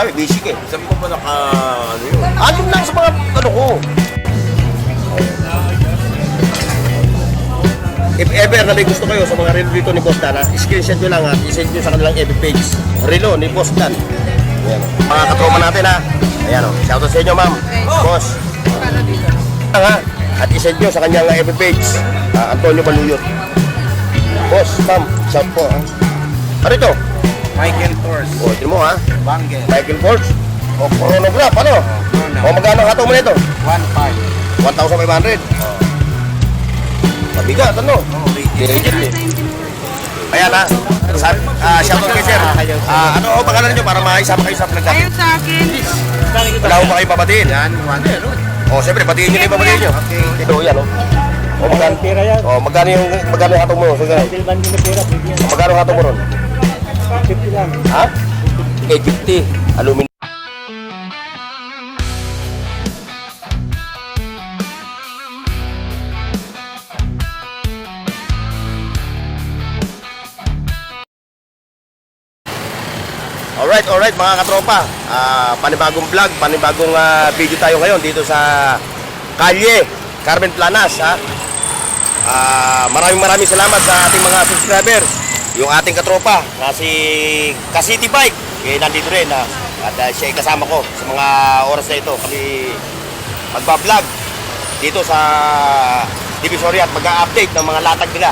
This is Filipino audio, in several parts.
dalawi, basic eh. Sabi ko ba ano yun? Andun lang sa mga ano ko. If ever na may gusto kayo sa mga relo dito ni Boss Dan, screenshot nyo lang at isend nyo sa kanilang FB page. Relo ni Boss Dan. Ayan. Mga katroma natin ha. Ayan o. Shoutout sa inyo ma'am. Boss. At isend nyo sa kanyang FB page. Antonio Baluyot. Boss, ma'am. Shout po ha. Ano ito? Michael Kors. O, ito mo ha. Bangle. Michael Kors. O, chronograph. Ano? O, magkano katong mo nito? 1.5. 1,500. Mabigat, ano? Legit eh. Ayan ha. Shoutout kay sir. Ano o pangalan nyo para maisama kayo sa vlog natin? Ayun sa akin. Wala ko ba kayo pabatiin? Yan, 1. O, siyempre, batiin nyo na yung pabatiin nyo. Ito, yan o. O, magkano yung hatong mo? O, magkano hatong mo ron? 50 lang. Ha? 850. Aluminum. Alright mga katropa, panibagong vlog, panibagong video tayo ngayon dito sa Kalye, Carmen Planas ha? Maraming salamat sa ating mga subscribers. Yung ating katropa na si City Bike, nandito rin ha? At siya ay kasama ko sa mga oras na ito. Kami magbablog dito sa Divisoria at mag-update ng mga latag nila.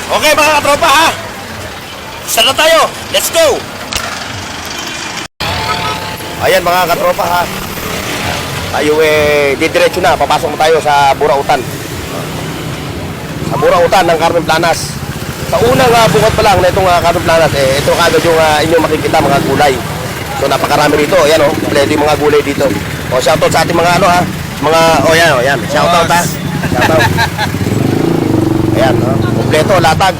Okay mga katropa ha, start na tayo, let's go! Ayan mga katropa ha. Tayo didiretso na. Papasok na tayo sa Burautan. Sa Burautan ng Carmen Planas. Sa unang bukod pa lang na itong Carmen Planas, ito kagad yung inyong makikita mga gulay. So napakarami rito. Ayan o. Pwede yung mga gulay dito. O shoutout sa ating mga ano ha. Mga, yan. Shoutout ha. Shoutout. Ayan o. Kompleto, latag.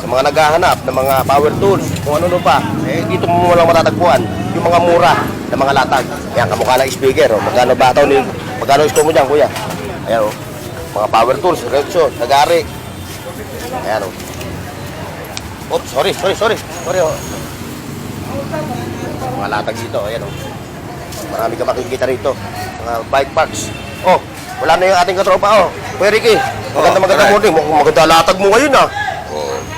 Mga naghahanap ng mga power tools, kung ano pa, dito mo lang matatagpuan yung mga mura na mga latag. Yan, kamukha ng speaker, magkano bataw ni, magkano isko mo dyan, kuya? Ayan, mga power tools, Rexo, Nagari. Ayan, oops, sorry. Mga latag dito, ayan, marami ka makikita rito, mga bike parts. Wala na yung ating katropa, Kuya Ricky, maganda morning, maganda latag mo ngayon,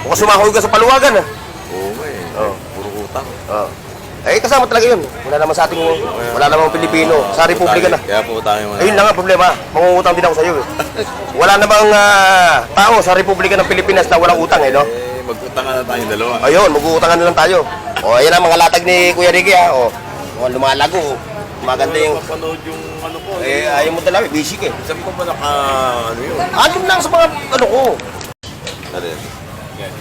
Mukhang sumahoy ka sa paluwagan, Oo, puro utang. Kasama talaga yun. Wala naman sa ating, wala namang Pilipino. Sa Republika na. Kaya po tayo Ayun lang ang problema. Mangungutang din ako sa iyo. Wala namang tao sa Republika ng Pilipinas na walang utang, no? Mag-utang na tayong dalawa. Ayun, mag-uutangan na lang tayo. Ayan ang mga latag ni Kuya Ricky, Mukhang lumalago, Maganda yung... Mapanood yung ano ko. Ayaw mo dalawi, basic eh. Sabi ko ba ano yun? Andun lang sa mga ano ko.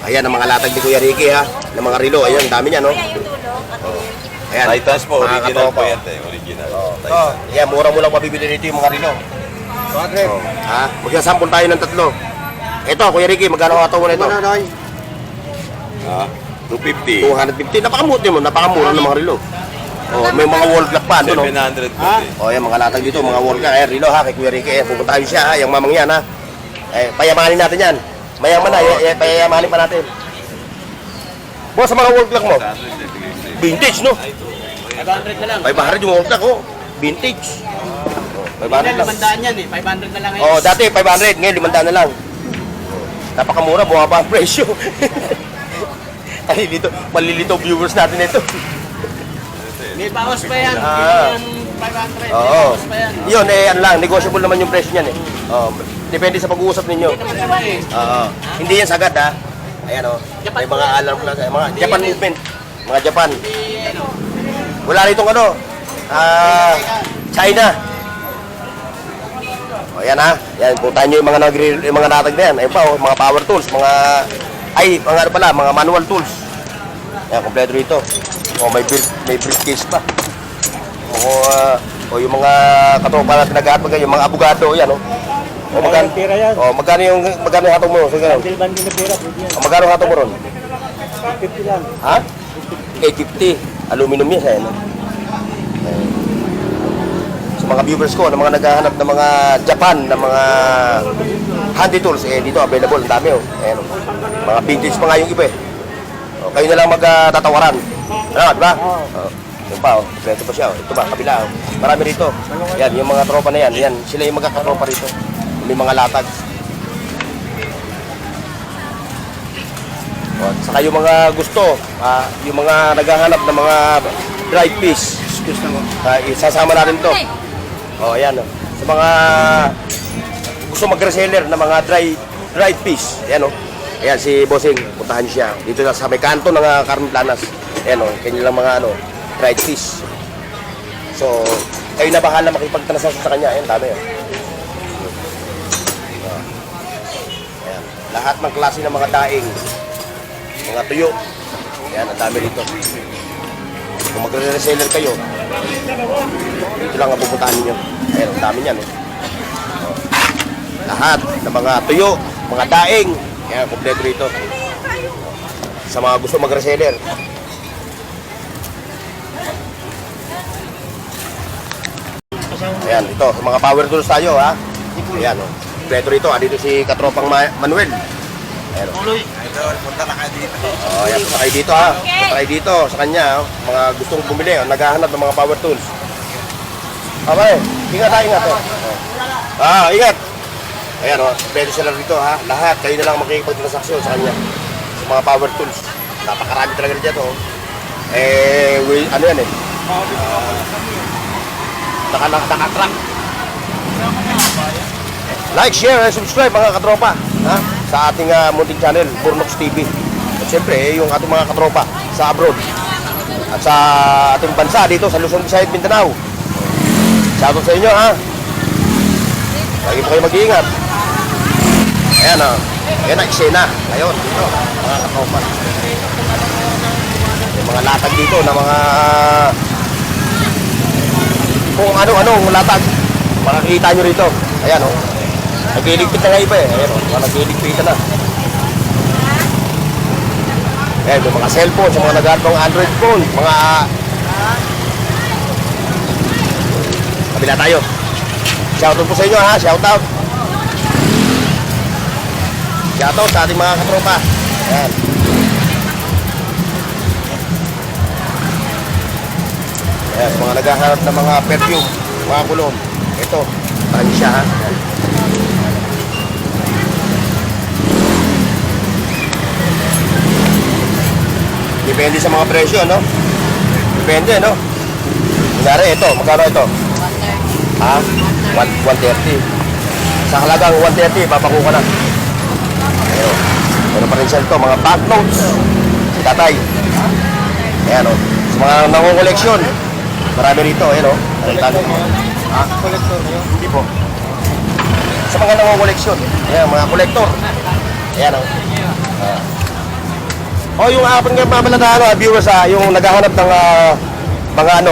Ayan ang mga latag ni Kuya Ricky ha, ng mga relo. Ayan, dami niya no. Ayan. Titans po, mga original katropa. po yan original. Ayan, mura mo lang mabibili rito yung mga relo. Magsasampol tayo ng 3. Ito, Kuya Ricky, magkano ka ito mo na ito? 250. 250. Napakamura ng mga relo. May mga wall clock pa, no? 700 po. Ayan, mga latag dito, mga wall clock. Ayan, relo ha, kay Kuya Ricky. Pupuntahan siya ha, yung mamang yan ha. Payamanin natin yan. Mayaman na, payamanin pa natin. Boss, sa mga wall clock mo? Vintage, no? 500 na lang. 500 yung wall clock, vintage. 500 lang. 500 yan 500 na lang ngayon. Dati 500, ngayon 500 na lang. Napakamura, bumaba ang presyo. Ay, dito, malilito viewers natin ito. May bawas pa yan. Yan 500. Oo. May bawas pa yan. Yun, ano lang, negotiable naman yung presyo niyan depende sa pag-uusap ninyo. Hindi yan sagad ha. Ayan may mga alarm na, mga Japan movement. Mga Japan. Wala ritong China. Ayan ha. Yan, puntahan nyo yung mga natag na yan. Ayun pa, mga power tools, mga manual tools. Ayan, kompleto rito. May briefcase pa. Yung mga katropa natin nag-aatag, yung mga abogado, yan magkano yung hatong mo? Magkano hatong mo ron? 50 lang. Ha? 850. Aluminum yan sa'yo, no? Sa mga viewers ko, ng mga naghahanap ng mga Japan, ng mga handy tools, dito available, ang dami, Ayan, mga vintage pa nga yung iba, kayo na lang magtatawaran. Ano, di ba? Oo. Yung pa, oh. Ito pa siya, oh. Ito ba, kabila, oh. Marami rito. Yan, yung mga tropa na yan. Yan, sila yung magkakatropa rito. May mga latag. O, saka yung mga gusto, yung mga naghahanap ng mga dried fish, isasama natin to. O, ayan. O. Sa mga gusto mag-reseller ng mga dried fish, ayan o. Ayan, si Bossing, puntahan siya. Dito na sa may kanto ng Carmen Planas. Ayan o, kanya lang mga dried fish. So, kayo na bahala makipagtransaksyon sa kanya. Ayan, dami o. Ayan, lahat ng klase ng mga daing, mga tuyo. Ayan, ang dami rito. Kung magre-reseller kayo, dito lang ang pupuntahan ninyo. Ayan, ang dami niyan. Lahat ng mga tuyo, mga daing. Ayan, kompleto rito. Sa mga gusto mag-reseller. Ayan, ito, mga power tools tayo, ha? Ayan, o. Kompleto rito, dito si Katropang Manuel. Ayan, o. Ayan, punta kayo dito, ha? Punta kayo dito sa kanya, ha? Mga gustong bumili, naghahanap ng mga power tools. Okay, ingat ha, ingat, o. Ingat. Ayan, o. Pwede sila rito, ha? Lahat, kayo na lang makikipagtransaksyon sa kanya. Sa mga power tools. Napakarami talaga dito, o. Ano yan, eh? Naka-track. Like, share, and subscribe mga katropa, ha? Sa ating munting channel, Burnox TV. At siyempre, yung ating mga katropa sa abroad at sa ating bansa dito sa Luzon, Visayas, Mindanao. Shoutout sa inyo, ha? Lagi po kayo mag-iingat. Ayan, ha? Ayan ang eksena. Ngayon, dito, mga katropa. May mga latag dito na mga kung ano-anong latag. Makakita nyo rito. Ayan, o. Nagliligpit na nga iba, eh. Ayan, o. Nagliligpit na. Ayan, yung mga cellphone, sa mga naghatong Android phone, mga kabila tayo. Shoutout po sa inyo, ha? Shoutout. Shoutout sa ating mga katropa. Ayan. Ayan, sa mga naghahanap ng mga perfume, mga kulong. Ito, tahan siya, ha? Ayan. Depende sa mga presyo, no? Depende, no? Kunyari, ito, magkano ito? 130. Ha? 130. Sa halagang 130, papaku ka na. Ayun. Ano pa rin siya ito, mga banknotes. Si tatay. Ayan, o. Sa mga nangungoleksyon, marami rito, ayan, o. Anong tali mo? Ha? Kolektor nyo? Hindi po. Sa mga nangungoleksyon, ayan, mga kolektor. Ayan, o. Yung aking mamalatahan, viewers, yung naghahanap ng mga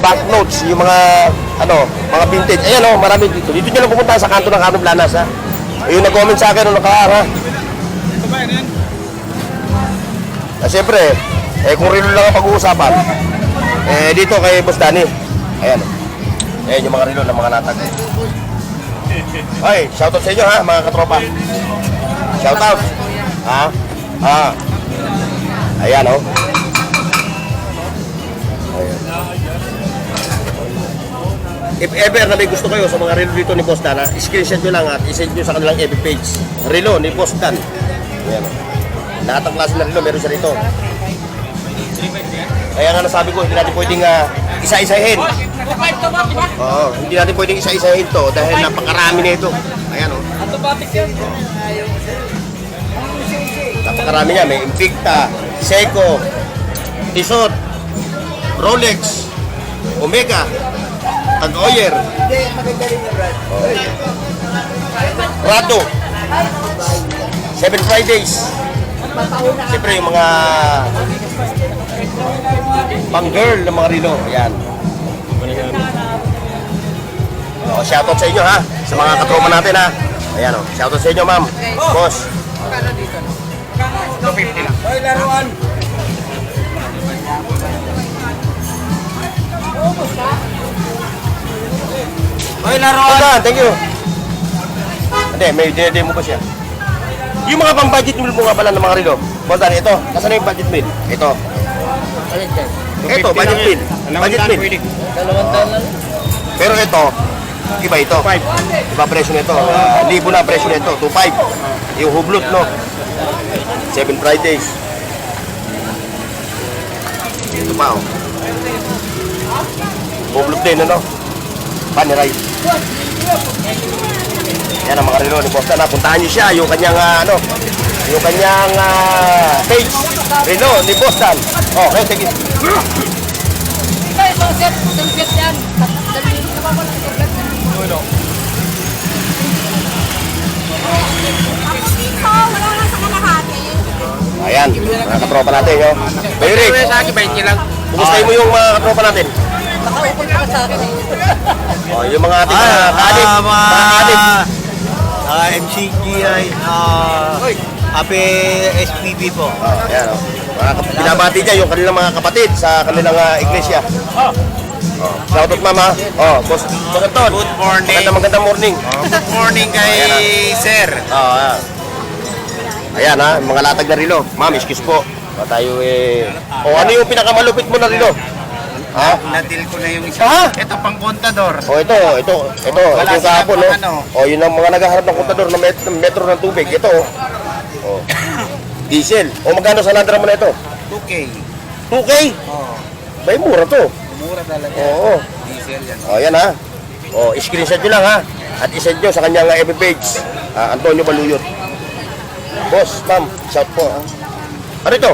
banknotes, yung mga mga vintage. Ayan, marami dito. Dito nyo lang pupunta sa kanto ng Carmen Planas, ha. Yung nag-comment sa akin nung nakaraan, ha. Ito ba yan? Siyempre, kung rilo lang ang pag-uusapan, dito kay Boss Danny. Ayan. Ayan yung mga rilo ng mga latag. Ay, shoutout sa inyo, ha, mga katropa. Shoutout. Ha? Ayan, o. Ayan. If ever na may gusto kayo sa mga relo dito ni Boss Dan, screenshot nyo lang at isend nyo sa kanilang FB page. Relo ni Boss Dan. Ayan, o. Lahat ng klase na relo meron siya rito. Kaya nga nasabi ko, hindi natin pwedeng isa-isahin. Oo, hindi natin pwedeng isa-isahin to dahil napakarami na ito. Ayan, o. Napakarami niya. May Invicta, Seiko, Tissot, Rolex, Omega, Tag-Heuer, Rado, 7 Fridays. Siyempre yung mga pang-girl na mga relo. Ayan. Shoutout sa inyo, ha, sa mga katropa natin, ha. Ayan, o. Shoutout sa inyo, ma'am. Boss. 250 lang. Hoy, laruan! Hoy, laruan! Thank you. Hindi, may dede mo ba siya? Yung mga pang-budget meal mo nga pala ng mga relo. Boss Dan, ito. Nasaan na yung budget meal? Ito. Ito, budget meal. Budget meal. Pero ito, iba ito. Iba presyo nito. Libo na presyo nito. 2.5. Yung hublot, no? 7 Fridays. Ito pa, oh. Hublot din, ano? Bunny rice. Yan ang mga relo ni Boss Dan. Puntahan niyo siya, yung kanyang ano, yung kanyang page. Relo ni Boss Dan. Oh, okay, sige. Ito, set yan. Dalhin ka ba mo ng set? Wala lang sa kalahati. Ayan, mga katropa natin, yo. Bayuri, Sa akin, 20 lang. kumustahin mo yung mga katropa natin? Nakaupon ka sa akin eh. Oh, yung mga ating mga kaadip. Mga kaadip. MCGI, Ape SPB po. Oh, ayan, oh. Binabati dyan yung kanilang mga kapatid sa kanilang iglesia. Oh. Shoutout mama. Oh, boss Anton. Good morning. Magandang morning. Good morning kay Sir. Oh, ayan. Ayan ha, mga latag na relo. Ma'am, excuse po. Tayo Oh, ano yung pinakamalupit mo na relo? Ha? Nadil ko na yung isa. Ha? Ito pang kontador. Oh, ito Wala yung kahapon, silang no? ano. Oh, yun ang mga naghaharap ng kontador ng metro ng tubig. Ito, oh. Diesel. O, magkano sa landra mo na ito? 2K. 2K? Oh, Bay, mura to. mura talaga. Oo. Diesel yan. Oh, yan ha. Oh, screenshot nyo lang ha. At isend nyo sa kanyang FB page. Antonio Baluyot. Boss, ma'am, shout po ha. Ano ito?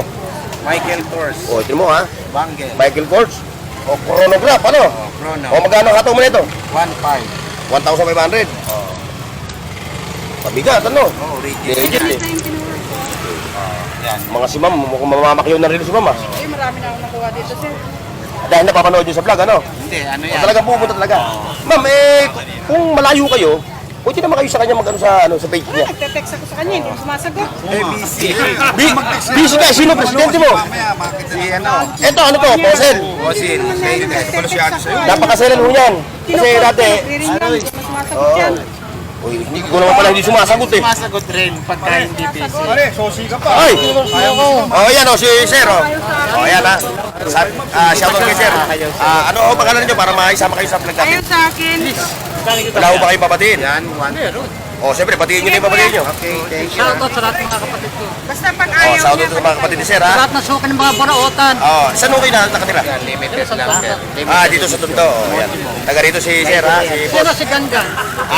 Michael Kors. Oh, ito mo ha. Bangle. Michael Kors. O, chronograph, ano? Oh, Chrono. O, magkano hataw mo na ito? 1.5. 1,500. Pabigat, ano? Oh, original. Legit eh. Yan. Mga si ma'am, mukhang mamamakyaw na rin si ma'am ah. Eh, marami na akong nakuha dito, sir. Dahil napapanood yun sa vlog, ano? Hindi, ano O, yan? talagang pupunta talaga. Ma'am, kung malayo kayo, pwede naman kayo sa kanya mag-ano sa page niya. Nagte-text ako sa kanya, hindi mo sumasagot. ABC. Busy ka, sino presidente mo? Si ano? Eto, ano to, Posel. Bosil. Napakaselan mo yan. Kasi dati, Nagre-ring lang, hindi mo sumasagot yan. uy, hindi ko naman pala hindi sumasagot eh. Sumasagot rin pagka hindi busy. Ay! Oh, yan oh, si Sir oh. Oh, yan ha. Shoutout kay Sir. Ano ho pangalan niyo para maisama kayo sa vlog natin? Ayaw sa akin. Wala ho ba kayo papatiin? Yan, one. Oh, siyempre, patiin niyo na yung papatiin niyo. Okay, thank you. Shoutout sa lahat ng mga kapatid ko. Basta pag Oh, ayaw shoutout niya, sa mga kapatid ni Sir Sa ha. lahat ng suka ng mga burautan. Oh, saan ho kayo nakatira? Limited lang, sir. Dito sa Tondo. Oh, yan. Taga rito si Sir ha. Si Sino Boss. si Ganggang?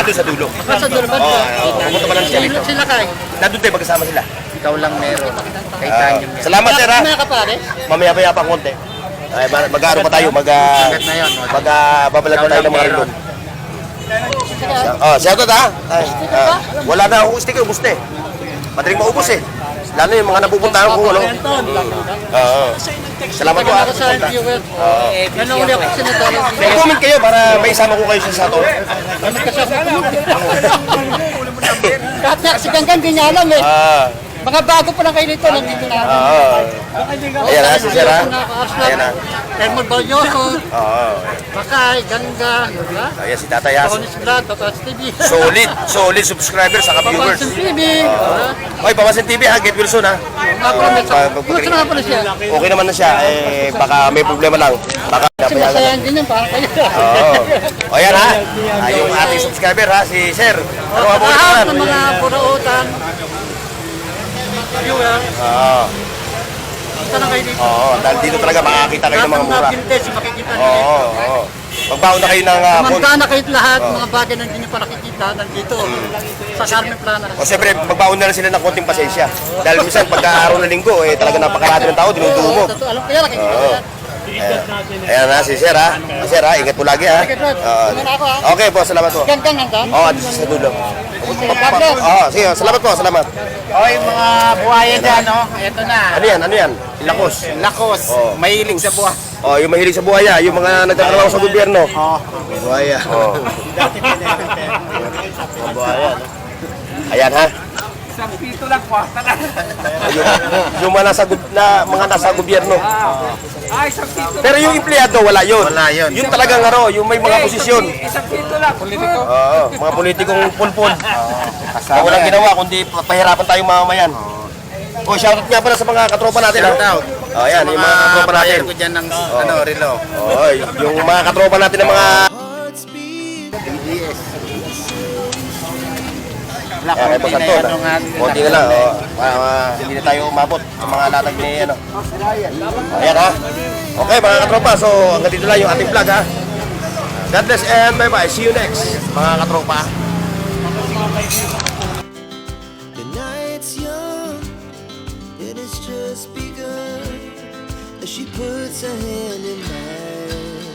Doon sa dulo. Nasa Durban Oh, ko. pumunta pa lang siya dito. Sila kay. Nandun tayo, magkasama sila. Ikaw lang meron. Kay Tanyong yan. Salamat Sir ha. Mga kapare. Mamaya-maya pa konti. Ay, mag-aaro pa tayo, Agad na yun. babalag pa tayo ng mga relo. Oh, shoutout ha. Ay, wala na akong sticker, ubus na eh. Madaling maubos eh. Lalo yung mga napupuntahan ko, ano? Oo. Salamat po ha. Ako sa viewer. Ano uli ako sinadala. Mag-comment kayo para may isama ko kayo sa sato. Ano kasi ako Kahit nga si Ganggang di niya alam eh. Mga bago pa lang kayo nito, nandito na. Ayan ha, si Sir ha. Ayan ha. Elmo Balyoso, Oo. Bakay, Ganggang, diba? Ayan si Tatay ha. Tonis Vlad, Totas TV. Solid subscriber sa viewers. Papansin TV. Oy, Papansin TV ha, Get Wilson ha. Gusto na pala siya. Okay naman na siya, baka may problema lang. Baka Kasi napayagan. masayan din yun, parang kayo. Oo. O yan ha, yung ating subscriber ha, si Sir. Ano nga po ito Lahat naman? ng mga burautan. Viewer, Oo. isa na kayo dito. Oo, dahil dito talaga makakita kayo ng mga mura. vintage, makikita niyo Oo, oo. Magbaon na kayo ng Mamanda na kayo lahat, mga bagay na hindi nyo pa nakikita nandito sa Carmen Plana. O siyempre, magbaon na lang sila ng konting pasensya. Dahil minsan, pagka araw na linggo, talaga napakarami ng tao, dinudumog. Totoo, alam ko yan, nakikita ko yan. Ayan na, si Sir ha. Sir ha, ingat po lagi ha. Oo. Okay po, salamat po. Ganggang hanggang. Oo, dito sa dulo. Pagkaklas. Oo, sige, salamat po, salamat. Oy, mga buhaya dyan, no? Ito na. Ano yan, ano yan? Lakos. Lakos. Oh. Mahilig sa buha. Oh, yung mahilig sa buhaya, yung mga nagtatrabaho sa gobyerno. Buhaya. Oh. Buhaya, no? Ayan ha. Isang pito lang, kwarta lang. Yung mga nasa gobyerno. Pero yung empleyado, wala yun. Wala yun. Yun talagang yung may mga posisyon. Isang pito lang. Politiko. Oo, mga politikong pulpul. Kasama Na walang yan. ginawa, kundi pahirapan tayong mamamayan. O, shoutout nga pala sa mga katropa natin. Shoutout. Oh, yan, yung mga katropa natin. player ko dyan ng Rilo. Oh, yung mga katropa natin ng mga... DDS. Wala, Kaya kay konti Boss na Anton, yan nung konti na lang. Hindi na tayo umabot sa mga latag ni ano. Ayan ha. Okay mga katropa, so hanggang dito lang yung ating vlog ha. God bless and bye bye. See you next mga katropa. The night's young, it has just begun. As she puts her hand in mine,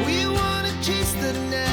we wanna chase the night.